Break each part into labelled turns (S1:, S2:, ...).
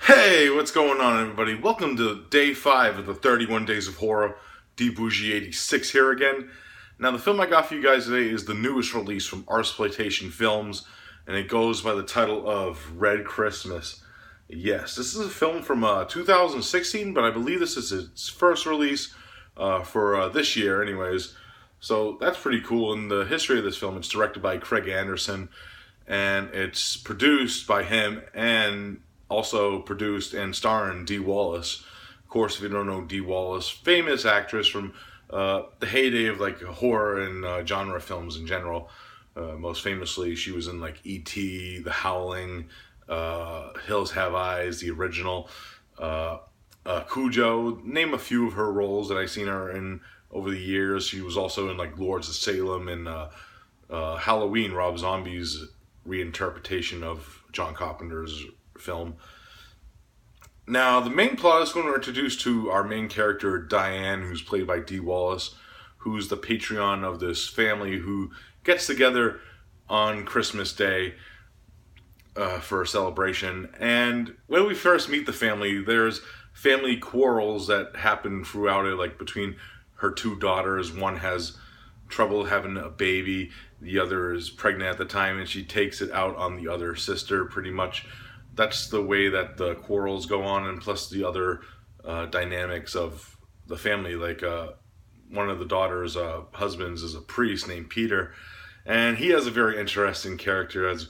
S1: Hey, what's going on, everybody? Welcome to day 5 of the 31 Days of Horror. DBougie86 here again. Now, the film I got for you guys today is the newest release from Artsploitation Films, and it goes by the title of Red Christmas. Yes, this is a film from 2016, but I believe this is its first release for this year, anyways. So that's pretty cool. In the history of this film, it's directed by Craig Anderson, and it's produced by him and also produced and starring Dee Wallace. Of course, if you don't know Dee Wallace, famous actress from the heyday of like horror and genre films in general. Most famously, she was in like E.T., The Howling, Hills Have Eyes, the original, Cujo. Name a few of her roles that I've seen her in over the years. She was also in like Lords of Salem and Halloween, Rob Zombie's reinterpretation of John Carpenter's film. Now, the main plot is going to introduce to our main character, Diane, who's played by Dee Wallace, who's the patron of this family who gets together on Christmas Day for a celebration. And when we first meet the family, there's family quarrels that happen throughout it, like between her two daughters. One has trouble having a baby, the other is pregnant at the time, and she takes it out on the other sister pretty much. That's the way that the quarrels go on, and plus the other dynamics of the family. Like one of the daughter's husbands is a priest named Peter, and he has a very interesting character as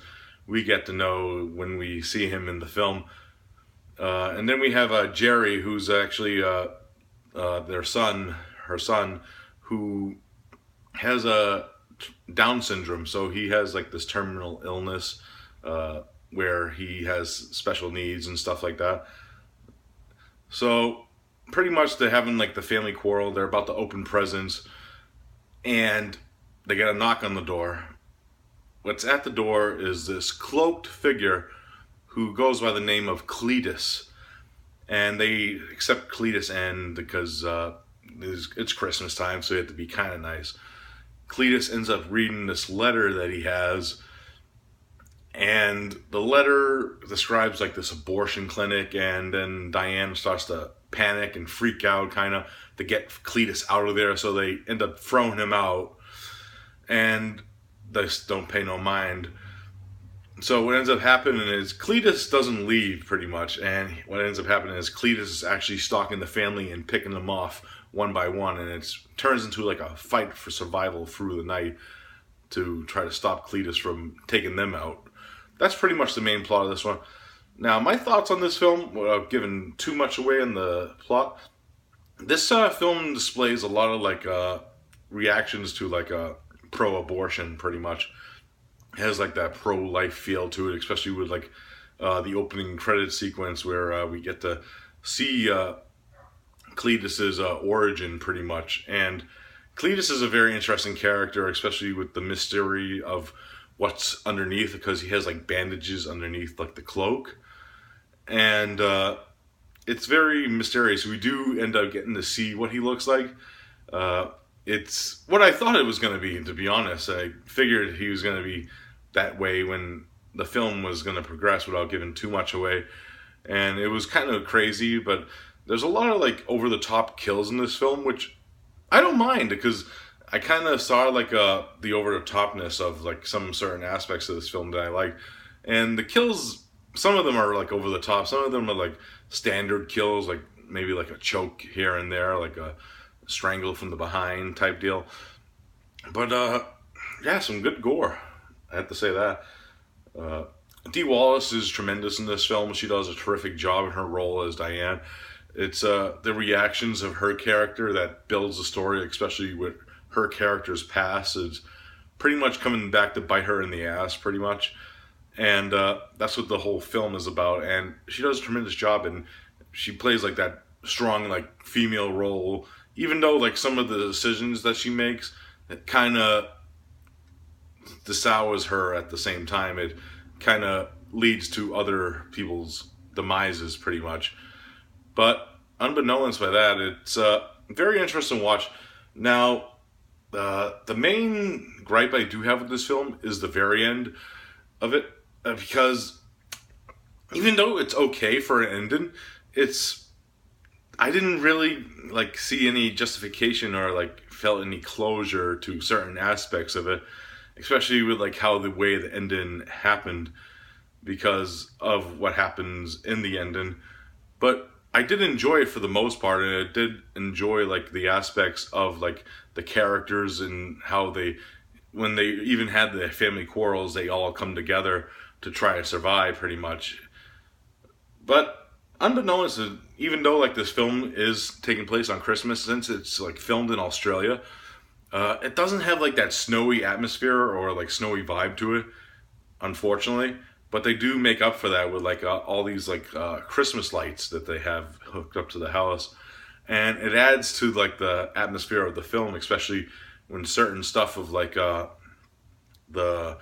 S1: we get to know when we see him in the film. And then we have Jerry, who's actually her son, who has a Down syndrome, so he has like this terminal illness where he has special needs and stuff like that. So pretty much they're having like the family quarrel. They're about to open presents, and they get a knock on the door. What's at the door is this cloaked figure who goes by the name of Cletus, and they accept Cletus in because it's Christmas time, so they have to be kind of nice. Cletus ends up reading this letter that he has, and the letter describes like this abortion clinic, and then Diane starts to panic and freak out kind of to get Cletus out of there, so they end up throwing him out, and they don't pay no mind. So what ends up happening is Cletus doesn't leave pretty much, and what ends up happening is Cletus is actually stalking the family and picking them off one by one, and it turns into like a fight for survival through the night to try to stop Cletus from taking them out. That's pretty much the main plot of this one. Now, my thoughts on this film, without giving too much away in the plot, this film displays a lot of like reactions to like pro-abortion pretty much. It has like that pro-life feel to it, especially with like the opening credit sequence where we get to see Cletus's origin pretty much. And Cletus is a very interesting character, especially with the mystery of what's underneath, because he has like bandages underneath like the cloak, and it's very mysterious. We do end up getting to see what he looks like. It's what I thought it was going to be, to be honest. I figured he was going to be that way when the film was going to progress without giving too much away, and it was kind of crazy. But there's a lot of like over the top kills in this film, which I don't mind, because I kind of saw like the over-the-topness of like some certain aspects of this film that I like. And the kills, some of them are like over the top, some of them are like standard kills, like maybe like a choke here and there, like a strangle from the behind type deal. But yeah, some good gore, I have to say that. Dee Wallace is tremendous in this film. She does a terrific job in her role as Diane. It's the reactions of her character that builds the story, especially with her character's past, is pretty much coming back to bite her in the ass, pretty much. And that's what the whole film is about. And she does a tremendous job, and she plays like that strong, like female role, even though like some of the decisions that she makes, it kind of desours her at the same time. It kind of leads to other people's demises, pretty much. But unbeknownst by that, it's a very interesting watch. Now, the main gripe I do have with this film is the very end of it, because even though it's okay for an ending, it's I didn't really like see any justification or like felt any closure to certain aspects of it, especially with like how the way the ending happened because of what happens in the ending. But I did enjoy it for the most part, and I did enjoy like the aspects of like the characters and how they, when they even had the family quarrels, they all come together to try to survive pretty much. But unbeknownst to, even though like this film is taking place on Christmas, since it's like filmed in Australia, it doesn't have like that snowy atmosphere or like snowy vibe to it, unfortunately. But they do make up for that with like all these like Christmas lights that they have hooked up to the house, and it adds to like the atmosphere of the film, especially when certain stuff of like the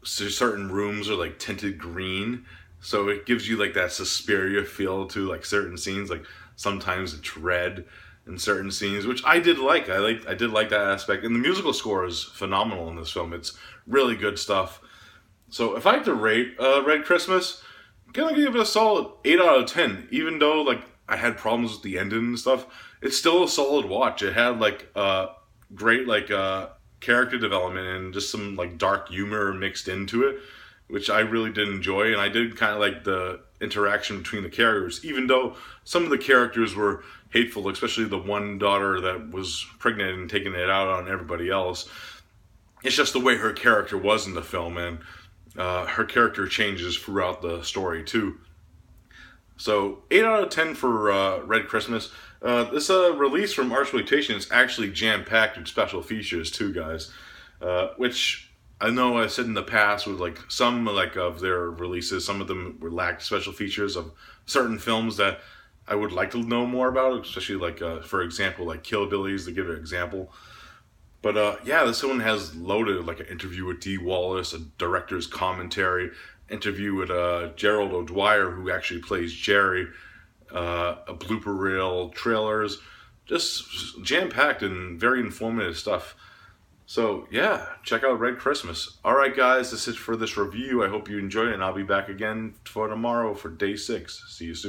S1: certain rooms are like tinted green, so it gives you like that Suspiria feel to like certain scenes. Like sometimes it's red in certain scenes, which I did like. I did like that aspect, and the musical score is phenomenal in this film. It's really good stuff. So if I had to rate Red Christmas, I'm gonna give it a solid 8 out of 10. Even though like I had problems with the ending and stuff, it's still a solid watch. It had like great like character development and just some like dark humor mixed into it, which I really did enjoy. And I did kind of like the interaction between the characters, even though some of the characters were hateful, especially the one daughter that was pregnant and taking it out on everybody else. It's just the way her character was in the film, and her character changes throughout the story too. So 8 out of 10 for Red Christmas. This release from Artsploitation is actually jam-packed with special features too, guys. Which I know I said in the past with like some like of their releases, some of them were lacked special features of certain films that I would like to know more about, especially like for example like Kill Billies, to give an example. But yeah, this one has loaded like an interview with Dee Wallace, a director's commentary, interview with Gerald O'Dwyer, who actually plays Jerry, a blooper reel, trailers, just jam-packed and very informative stuff. So yeah, check out Red Christmas. Alright guys, this is for this review. I hope you enjoyed it, and I'll be back again for tomorrow for day 6. See you soon.